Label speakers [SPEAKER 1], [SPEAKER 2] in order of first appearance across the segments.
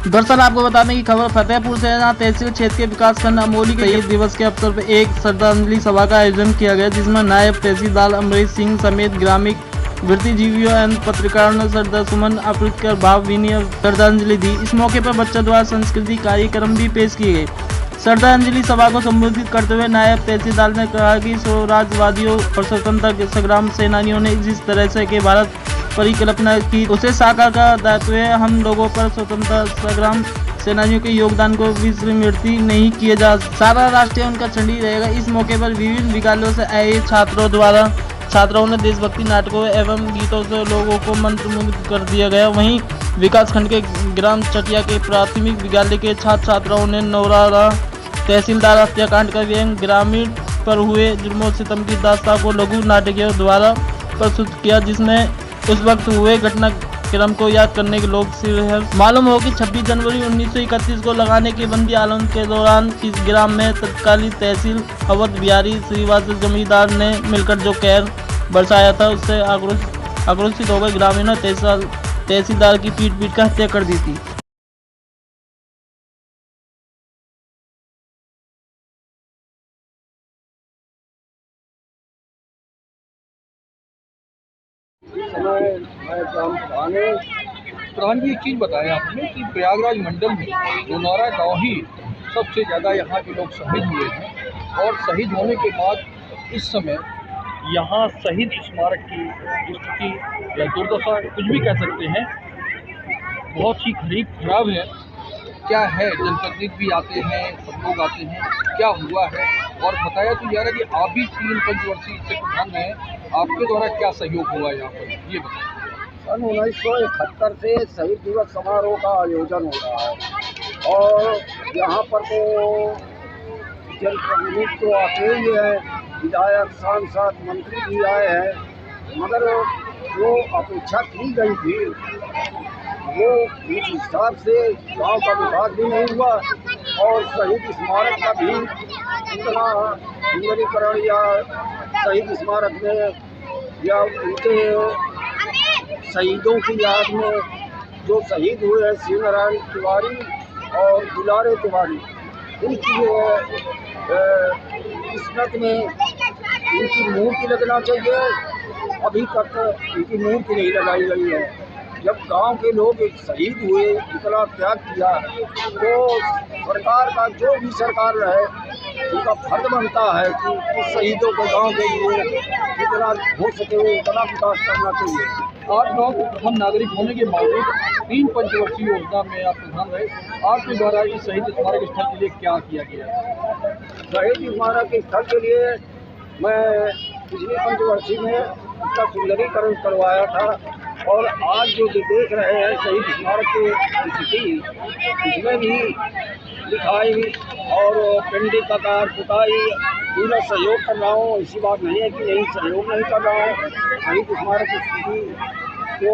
[SPEAKER 1] दरअसल आपको बता दें कि खबर फतेहपुर से है, जहाँ तहसील क्षेत्र के विकासखंड अमोली के शहीद दिवस के अवसर पर एक श्रद्धांजलि सभा का आयोजन किया गया, जिसमें नायब तहसीलदार अमरीश सिंह समेत ग्रामीण वृत्तिजीवियों एवं पत्रकारों ने श्रद्धासुमन अर्पित कर भावभीनी श्रद्धांजलि दी। इस मौके पर बच्चों द्वारा सांस्कृतिक कार्यक्रम भी पेश किए गए। श्रद्धांजलि सभा को संबोधित करते हुए नायब तहसीलदार ने कहा कि स्वराजवादियों और स्वतंत्रता संग्राम सेनानियों ने जिस तरह से के भारत परिकल्पना की, उसे साकार का दायित्व है। हम लोगों पर स्वतंत्रता संग्राम सेनानियों के योगदान को विस्मृत नहीं किया जा। सारा राष्ट्रीय उनका झंडी रहेगा। इस मौके पर विभिन्न विद्यालयों से आए छात्रों ने देशभक्ति नाटकों एवं गीतों से लोगों को मंत्रमुग्ध कर दिया गया। वहीं विकासखंड के ग्राम चटिया के प्राथमिक विद्यालय के छात्र छात्राओं ने नौरारा तहसीलदार हत्याकांड का व्यंग, ग्रामीण पर हुए जुल्मों सितम की दास्तां को लघु नाटकों द्वारा प्रस्तुत किया, जिसमें उस वक्त हुए घटनाक्रम को याद करने के लोग है। मालूम हो कि 26 जनवरी 1931 को लगाने के बंदी आलम के दौरान इस ग्राम में तत्कालीन तहसील अवध बिहारी श्रीवास्तव जमींदार ने मिलकर जो कहर बरसाया था, उससे आक्रोशित होकर ग्रामीणों ने तहसीलदार की पीट कर हत्या कर दी थी।
[SPEAKER 2] प्रधान जी, एक चीज़ बताया आपने कि प्रयागराज मंडल में लोनारा गांव ही सबसे ज़्यादा यहाँ के लोग शहीद हुए हैं, और शहीद होने के बाद इस समय यहाँ शहीद स्मारक की स्थिति या दुर्दशा कुछ भी कह सकते हैं, बहुत ही खराब है। क्या है, जनप्रतिनिधि भी आते हैं, सब लोग आते हैं, क्या हुआ है? और बताया तो जा रहा है कि आप भी 3 पंचवर्षीय से प्रधान हैं, आपके द्वारा क्या सहयोग हुआ यहाँ पर, ये बताएं।
[SPEAKER 3] सन 1971 से शहीद दिवस समारोह का आयोजन हो रहा है, और यहाँ पर तो जनप्रतिनिधि तो आते ही हैं, विधायक, सांसद, मंत्री भी आए हैं, मगर जो अपेक्षा की गई थी वो उस हिसाब से गांव का विकास भी नहीं हुआ, और शहीद स्मारक का भी इतना सुंदरीकरण या शहीद स्मारक में या उनके शहीदों की याद में जो शहीद हुए हैं, शिव नारायण तिवारी और दुलारे तिवारी, उनकी किस्मत में उनकी मूर्ति लगना चाहिए। अभी तक उनकी मूर्ति नहीं लगाई गई है। जब गांव के लोग एक शहीद हुए, इतना त्याग किया, तो सरकार का जो भी सरकार रहे, उनका फर्ज बनता है कि उस शहीदों को गांव के लिए जितना हो सके वो उतना विकास करना चाहिए।
[SPEAKER 2] 8 गाँव के प्रथम नागरिक होने के बावजूद 3 पंचवर्षीय योजना में आप प्रधान रहे, आपके द्वारा इस शहीद स्मारक स्थल के लिए क्या किया गया?
[SPEAKER 3] शहीद स्मारक स्थल के लिए मैं पिछले पंचवर्षीय में उसका सुंदरीकरण करवाया था, और आज जो देख रहे हैं शहीद स्मारक की स्थिति, उसमें भी लिखाई और पेंटिंग का कार्य, पुताई, पूरा सहयोग कर रहा हूँ। ऐसी बात नहीं है कि नहीं सहयोग नहीं कर रहा हूँ। शहीद स्मारक की स्थिति तो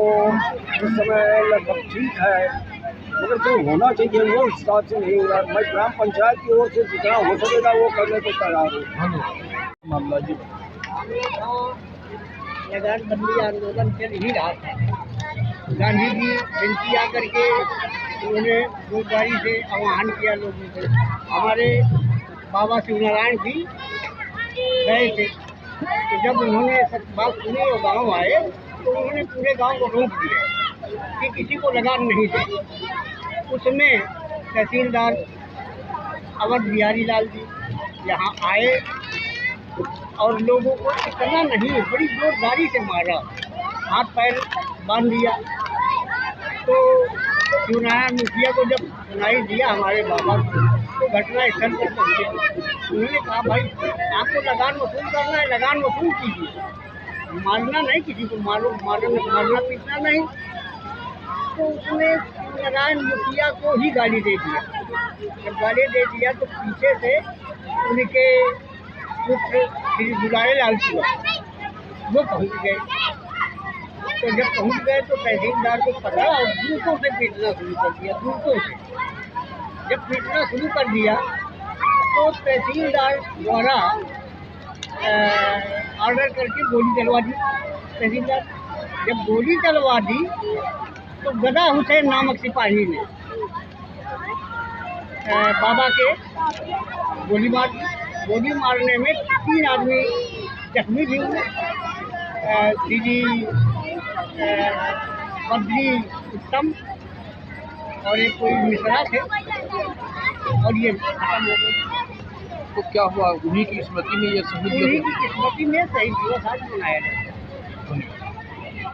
[SPEAKER 3] इस समय लगभग ठीक है, मगर जो होना चाहिए वो इस हिसाब से नहीं हो रहा। मैं ग्राम पंचायत की ओर से जितना हो सकेगा वो करने को तैयार हूँ।
[SPEAKER 2] मामला जी,
[SPEAKER 4] बंदी आंदोलन चल ही रहा था। गांधी जी विनती आकर के उन्होंने गुरुद्वारी से आह्वान किया लोगों से। हमारे बाबा शिवनारायण भी गए थे, तो जब उन्होंने बात सुनी और गाँव आए, तो उन्होंने पूरे गांव को रोक दिया कि किसी को लगान नहीं दे। उसमें तहसीलदार अवध बिहारी लाल जी यहाँ आए और लोगों को इतना नहीं, बड़ी जोरदारी से मारा, हाथ पैर बांध दिया। तो शिवनारायण मुखिया को जब सुनाई दिया हमारे बाबा को, तो घटना स्थल पर पहुँचे। उन्होंने कहा, भाई आपको लगान वसूल करना है, लगान वसूल कीजिए, मारना नहीं किसी को, मारना पीटना नहीं। तो उसने शिवनारायण मुखिया को ही गाली दे दिया। जब गाली दे दिया तो पीछे से उनके पुत्र श्री दुलारे लाल वो पहुँच गए। तो जब पहुँच गए तो तहसीलदार को पकड़ा और जूतों से पीटना शुरू कर दिया। जूतों से जब पीटना शुरू कर दिया तो तहसीलदार द्वारा ऑर्डर करके गोली चलवा दी। तहसीलदार जब गोली चलवा दी तो गदा हुसैन नामक सिपाही ने बाबा के गोली मारने में 3 आदमी जख्मी भी हुए। दीदी बद्री उत्तम और एक कोई मिश्रा थे और ये खत्म हो गए।
[SPEAKER 2] तो क्या हुआ, उन्हीं की स्मृति में ये शहीद
[SPEAKER 4] उन्हीं की स्मृति में शहीद दिवस आज मनाया जाता है।
[SPEAKER 2] धन्यवाद।